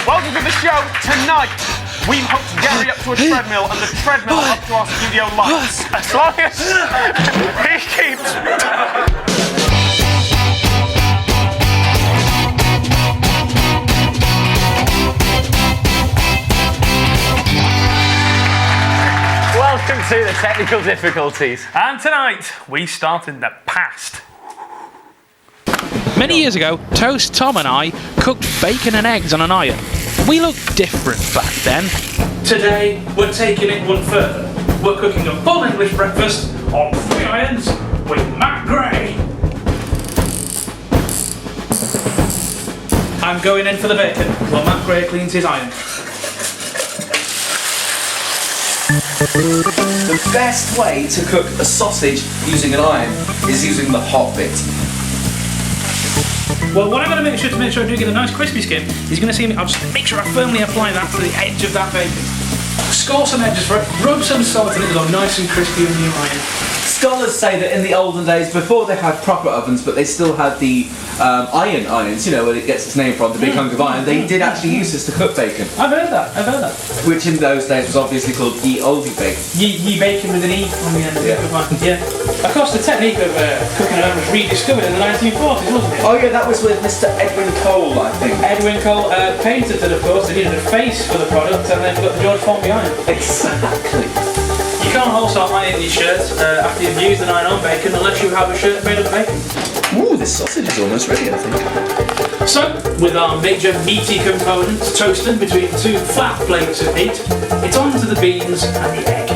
Welcome to the show. Tonight, we hooked Gary up to a treadmill and the treadmill up to our studio lights. As long as he keeps... Welcome to the technical difficulties. And tonight, we start in the past. Many years ago, Toast Tom and I cooked bacon and eggs on an iron. We looked different back then. Today, we're taking it one further. We're cooking a full English breakfast on 3 irons with Matt Gray. I'm going in for the bacon while Matt Gray cleans his iron. The best way to cook a sausage using an iron is using the hot bit. Well, what I'm going to make sure I do get a nice crispy skin is going to see me. I'll just make sure I firmly apply that to the edge of that bacon. Score some edges for it, rub some salt in it, though, nice and crispy on the iron. Scholars say that in the olden days, before they had proper ovens, but they still had the iron irons, you know, where it gets its name from, the big hunk of iron, they did actually use this to cook bacon. I've heard that. Which in those days was obviously called ye olde bacon. Ye bacon with an E on the end of it. Yeah. Of course, the technique of cooking an oven was rediscovered in the 1940s, wasn't it? Oh yeah, that was with Mr. Edwin Cole, I think. Edwin Cole patented it, of course. They needed a face for the product, and they've got the George Formby iron. Exactly. You can't also iron your shirts after you've used an iron on bacon unless you have a shirt made of bacon. Ooh, this sausage is almost ready, I think. So, with our major meaty components toasted between 2 flat plates of meat, it's on to the beans and the egg.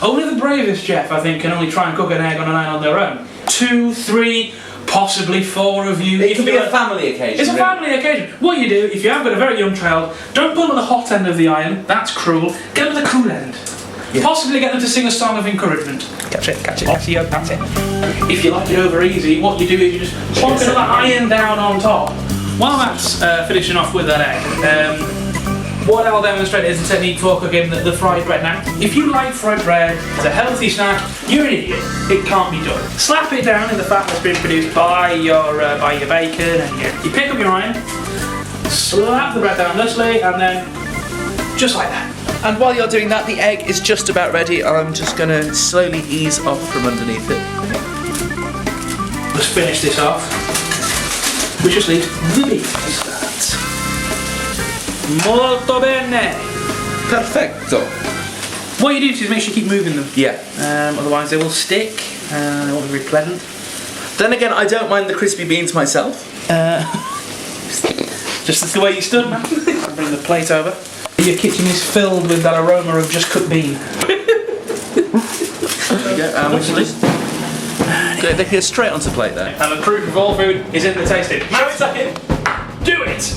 Only the bravest chef, I think, can only try and cook an egg on an iron on their own. 2, 3, possibly 4 of you. It could be a family occasion. It's a family occasion. What you do, if you have got a very young child, don't put them at the hot end of the iron, that's cruel. Get them at the cool end. Yeah. Possibly get them to sing a song of encouragement. Catch it, that's it. If you like it over easy, what you do is you just plonk another iron down on top. While that's finishing off with that egg, what I'll demonstrate is a technique for cooking the fried bread. Now, if you like fried bread as a healthy snack, you're an idiot. It can't be done. Slap it down in the fat that's been produced by your bacon, and you pick up your iron, slap the bread down thusly, and then just like that. And while you're doing that, the egg is just about ready. I'm just going to slowly ease off from underneath it. Let's finish this off. We just leave the beef to start. Molto bene. Perfecto. What you do is make sure you keep moving them. Yeah. Otherwise they will stick and they won't be very pleasant. Then again, I don't mind the crispy beans myself. Just the way you stood, man. I'll bring the plate over. Your kitchen is filled with that aroma of just cooked bean. There you go. They go straight onto the plate there. And the proof of all food is in the tasting. Show it to him. Do it.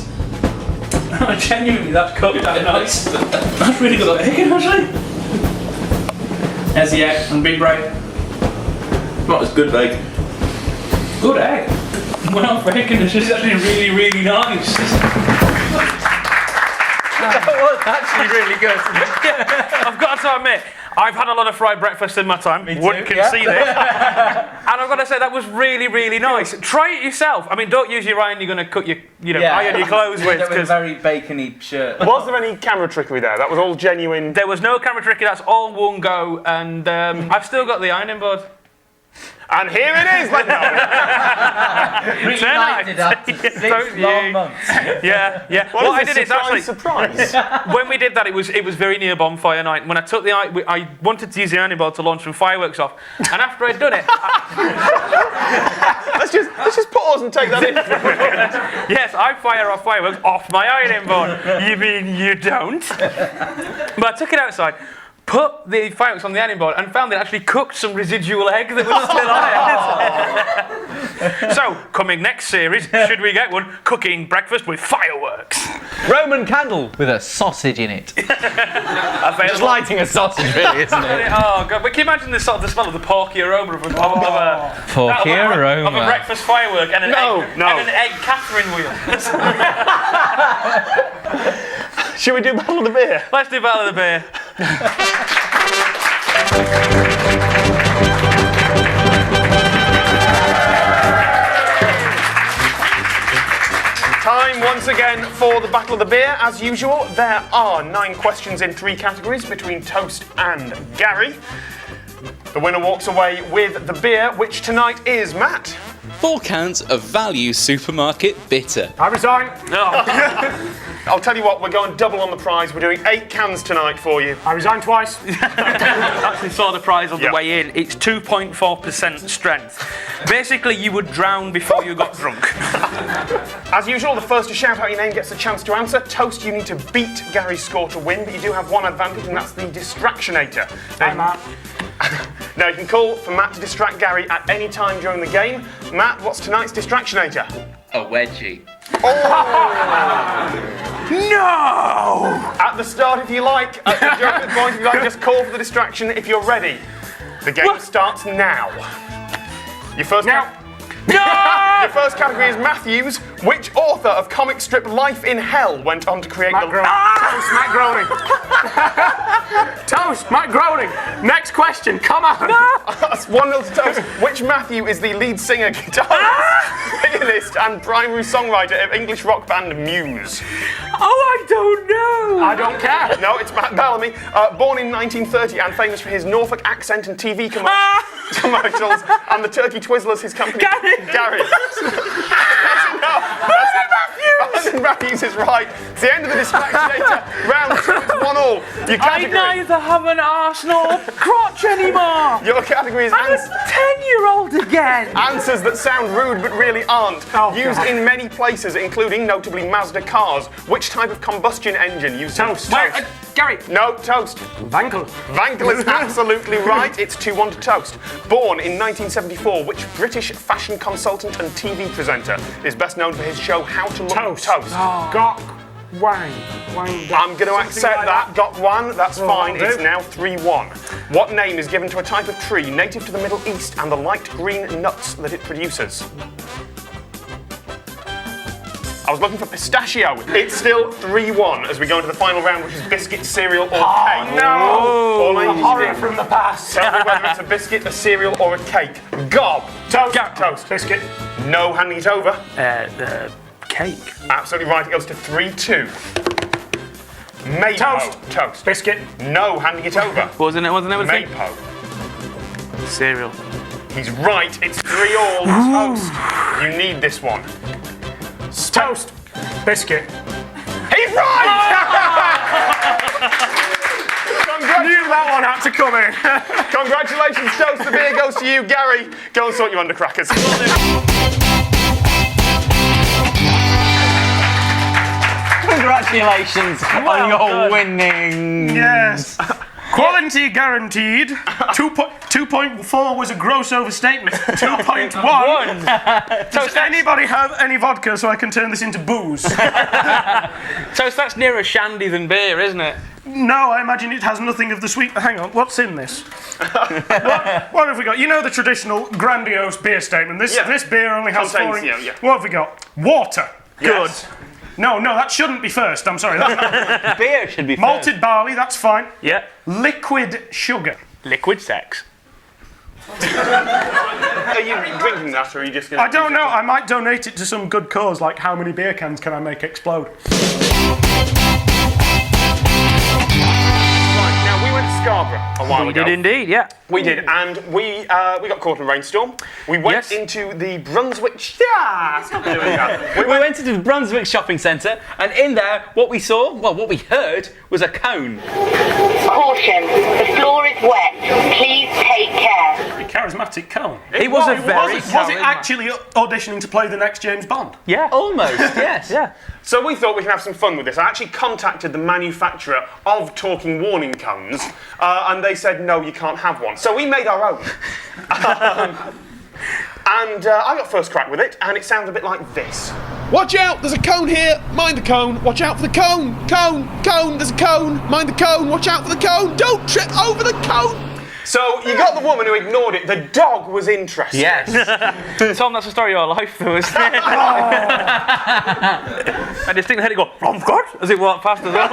Genuinely, that's cooked that nice. That's really good bacon, actually. There's the egg and big bread. Well, it's good bacon. Good egg. Well, bacon is just actually really, really nice. That was actually really good. I've got to admit, I've had a lot of fried breakfast in my time. Wouldn't concede it. And I've got to say, that was really, really nice. Try it yourself. I mean, don't use your iron you're going to cut your, iron your clothes with. With a very bacony shirt. Was there any camera trickery there? That was all genuine? There was no camera trickery, that's all one go. And I've still got the ironing board. And here it is, like Reunited after 6 long months. Yeah. What I did is actually surprise. When we did that, it was very near bonfire night. When I took I wanted to use the ironing board to launch some fireworks off, and after I'd done it, let's just pause and take that in. yes, I fire off fireworks off my ironing board. You mean you don't? But I took it outside, put the fireworks on the ironing board and found it actually cooked some residual egg that was still on it. So, coming next series, should we get one? Cooking breakfast with fireworks. Roman candle with a sausage in it. Just lighting a sausage, really, isn't it? Oh god! But can you imagine the smell of the porky aroma of a breakfast firework and an egg Catherine wheel? Should we do Battle of the Beer? Let's do Battle of the Beer. Time once again for the Battle of the Beer. As usual, there are 9 questions in 3 categories between Toast and Gary. The winner walks away with the beer, which tonight is Matt. 4 cans of Value Supermarket Bitter. I resign. No. I'll tell you what, we're going double on the prize. We're doing 8 cans tonight for you. I resign twice. Actually saw the prize on the way in. It's 2.4% strength. Basically, you would drown before you got drunk. As usual, the first to shout out your name gets a chance to answer. Toast, you need to beat Gary's score to win, but you do have one advantage, and that's the Distractionator. Hi, Matt. Now, you can call for Matt to distract Gary at any time during the game. Matt, what's tonight's Distractionator? A wedgie. No! At the start, if you like. At the joker's point, if you like, just call for the distraction if you're ready. The game starts now. Your first Your first category is Matthews. Which author of comic strip Life in Hell went on to create Matt Groening. Toast, Matt Groening. Toast, Matt Groening. Next question, come on. That's 1-0 to Toast. Which Matthew is the lead singer, guitarist, pianist, and primary songwriter of English rock band Muse? Oh, I don't know. I don't care. No, it's Matt Bellamy. Born in 1930 and famous for his Norfolk accent and TV commercials, and the Turkey Twizzlers, his company. Gary. That's enough. Brandon Matthews is right. It's the end of the Distractionator. Round 2, it's 1-1. Your category. I neither have an arse nor crotch anymore. Your category is I'm a 10-year-old again. Answers that sound rude but really aren't. Used in many places, including notably Mazda cars. Which type of combustion engine used? Toast. Gary. No, Toast. Wankel. Wankel is absolutely right. It's 2-1 to Toast. Born in 1974, which British fashion consultant and TV presenter is best known for his show How to Look Toast? Gok Wang. I'm going to accept that. Gok Wan, that's fine. It's now 3-1. What name is given to a type of tree native to the Middle East and the light green nuts that it produces? I was looking for pistachio. It's still 3-1 as we go into the final round, which is biscuit, cereal, or cake. No! All I need Horror to do, from the past. tell me whether it's a biscuit, a cereal, or a cake. Gob. Toast. Toast. Biscuit. No handing it over. Cake. Absolutely right. It goes to 3-2. Maypo. Toast. Biscuit. No handing it over. Wasn't it the thing? Maypo. Cereal. He's right. It's 3-3. Toast. You need this one. Toast. Biscuit. He's right! Knew that one had to come in. Congratulations, Toast. The beer goes to you. Gary, go and sort your undercrackers. Congratulations on your winning. Yes. Quality guaranteed. 2.4 was a gross overstatement. 2.1. Does anybody have any vodka so I can turn this into booze? So that's nearer shandy than beer, isn't it? No, I imagine it has nothing of the sweet. Hang on, what's in this? what have we got? You know the traditional grandiose beer statement. This beer only has 4 ingredients. What have we got? Water. Yes. Good. No, that shouldn't be first. I'm sorry. That's Beer should be malted barley, that's fine. Yeah. Liquid sugar. Liquid sex. Are you drinking that, or are you just going to... I don't know. I might donate it to some good cause, like how many beer cans can I make explode? Now, we went to Scarborough a while ago. We did indeed, yeah. We did, and we got caught in a rainstorm. We went into the Brunswick... Yeah! We went into the Brunswick shopping centre, and in there, what we heard was a cone. Caution, the floor is wet. Please take care. A charismatic cone. It was a very Was it actually auditioning to play the next James Bond? Yeah. Almost, yes. Yeah. So we thought we could have some fun with this. I actually contacted the manufacturer of talking warning cones, and they said, no, you can't have one. So we made our own. And I got first crack with it, and it sounds a bit like this. Watch out, there's a cone here, mind the cone, watch out for the cone, cone, there's a cone, mind the cone, watch out for the cone, don't trip over the cone. So you got the woman who ignored it, the dog was interested. Yes. Tom, that's the story of your life, though, isn't it? I distinctly heard it go, oh God, as it walked past as well.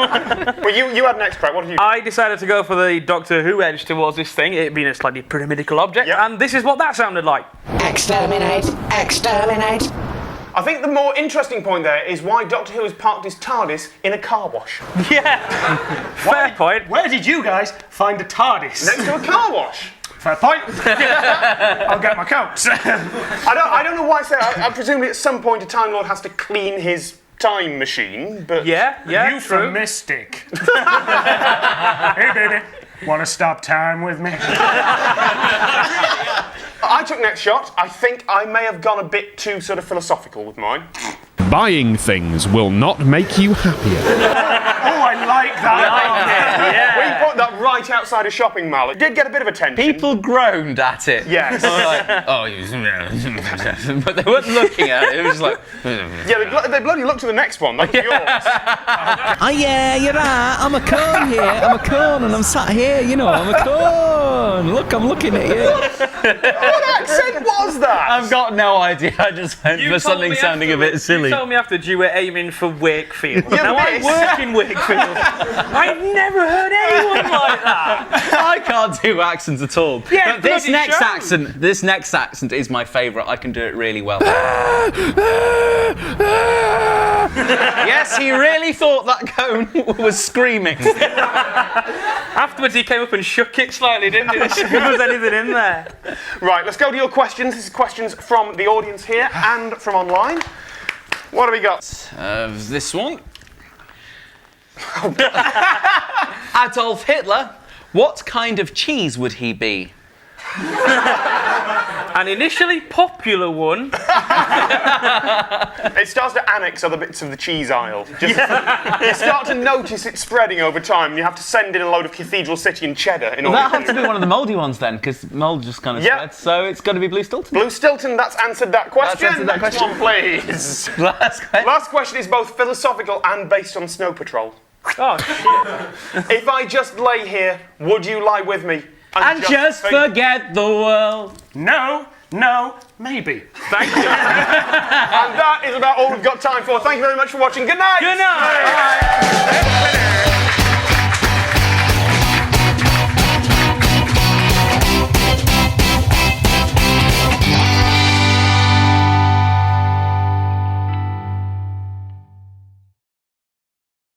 Well, you had next crack, what did you do? I decided to go for the Doctor Who edge towards this thing, it being a slightly pyramidical object, Yep. and this is what that sounded like. Exterminate, exterminate. I I think the more interesting point there is why Doctor Who has parked his TARDIS in a car wash. Yeah. Fair point. Where did you guys find a TARDIS? Next to a car wash. Fair point. I'll get my coat. I don't know why I say that. I presume at some point a Time Lord has to clean his time machine, but... Yeah, Euphemistic. Hey, baby. Want to stop time with me? I took next shot. I think I may have gone a bit too sort of philosophical with mine. Buying things will not make you happier. Oh, I like that. We put that right outside a shopping mall. It did get a bit of attention. People groaned at it. Yes. But they weren't looking at it. It was just like. Yeah, they bloody looked to the next one. That was yours. Oh yeah, you're right. I'm a cone here. I'm a cone and I'm sat here, you know. I'm a cone. Look, I'm looking at you. What accent was that? I've got no idea. I just went for something sounding a bit silly. You told me afterwards you were aiming for Wakefield. Yeah, now I work in Wakefield. I've never heard anyone like that. I can't do accents at all. Yeah, but this bloody next accent is my favourite. I can do it really well. Yes, he really thought that cone was screaming. Afterwards, he came up and shook it slightly, didn't he? To see if there was anything in there. Right, let's go to your questions. This is questions from the audience here and from online. What have we got? This one. Adolf Hitler, what kind of cheese would he be? An initially popular one. It starts to annex other bits of the cheese aisle. You start to notice it spreading over time, and you have to send in a load of Cathedral City and cheddar in order That has to be one of the mouldy ones then, because mould just kind of spreads. So it's got to be Blue Stilton. Blue Stilton, that's answered that question. That's answered that Next question. one, please. Last Last question is both philosophical and based on Snow Patrol. Oh, shit. If I just lay here, would you lie with me? And just think? forget the world. No, maybe. Thank you. And that is about all we've got time for. Thank you very much for watching. Good night. Good night.